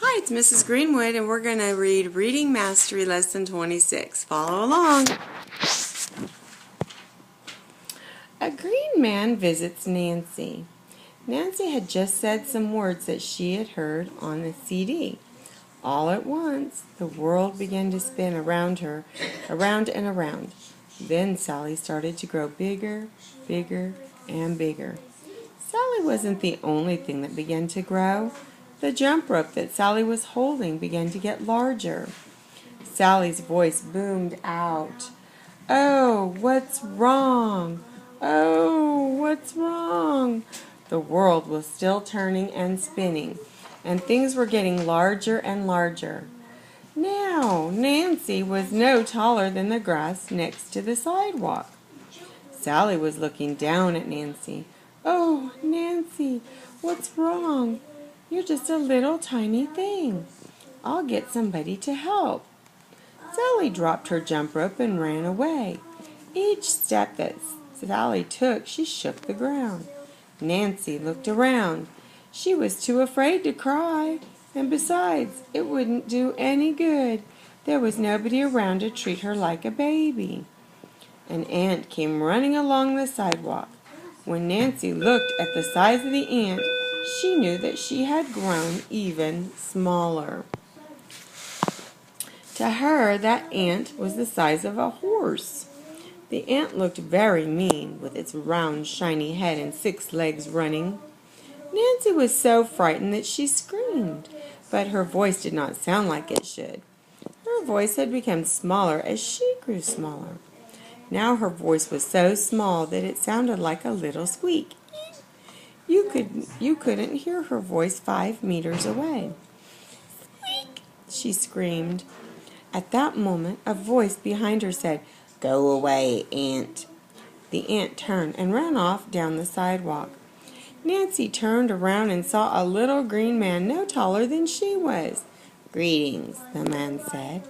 Hi, it's Mrs. Greenwood, and we're going to read Reading Mastery Lesson 26. Follow along. A green man visits Nancy. Nancy had just said some words that she had heard on the CD. All at once, the world began to spin around her, around and around. Then Sally started to grow bigger, bigger, and bigger. Sally wasn't the only thing that began to grow. The jump rope that Sally was holding began to get larger. Sally's voice boomed out. "Oh, what's wrong? Oh, what's wrong?" The world was still turning and spinning, and things were getting larger and larger. Now, Nancy was no taller than the grass next to the sidewalk. Sally was looking down at Nancy. "Oh, Nancy, what's wrong? You're just a little tiny thing. I'll get somebody to help." Sally dropped her jump rope and ran away. Each step that Sally took, she shook the ground. Nancy looked around. She was too afraid to cry, and besides, it wouldn't do any good. There was nobody around to treat her like a baby. An ant came running along the sidewalk. When Nancy looked at the size of the ant, she knew that she had grown even smaller. To her, that ant was the size of a horse. The ant looked very mean, with its round, shiny head and 6 legs running. Nancy was so frightened that she screamed, but her voice did not sound like it should. Her voice had become smaller as she grew smaller. Now her voice was so small that it sounded like a little squeak. You couldn't hear her voice 5 meters away. "Squeak!" she screamed. At that moment, a voice behind her said, "Go away, ant." The ant turned and ran off down the sidewalk. Nancy turned around and saw a little green man no taller than she was. "Greetings," the man said.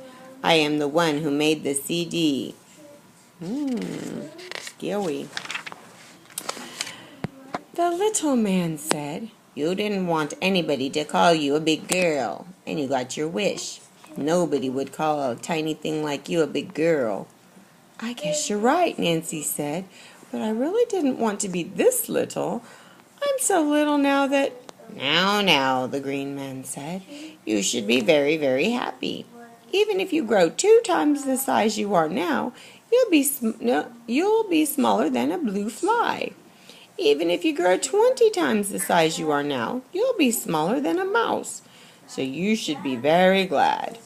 "I am the one who made the CD. Scary. The little man said, "You didn't want anybody to call you a big girl, and you got your wish. Nobody would call a tiny thing like you a big girl." "I guess you're right," Nancy said, "but I really didn't want to be this little. I'm so little now that—" Now, the green man said, "you should be very, very happy. Even if you grow 2 times the size you are now, you'll be smaller than a blue fly. Even if you grow 20 times the size you are now, you'll be smaller than a mouse. So you should be very glad."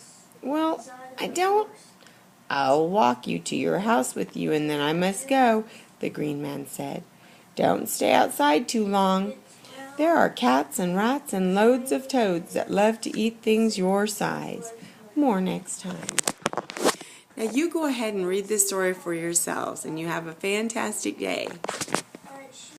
"Well, I don't—" "I'll walk you to your house with you, and then I must go," the green man said. "Don't stay outside too long. There are cats and rats and loads of toads that love to eat things your size. More next time." Now you go ahead and read this story for yourselves, and you have a fantastic day.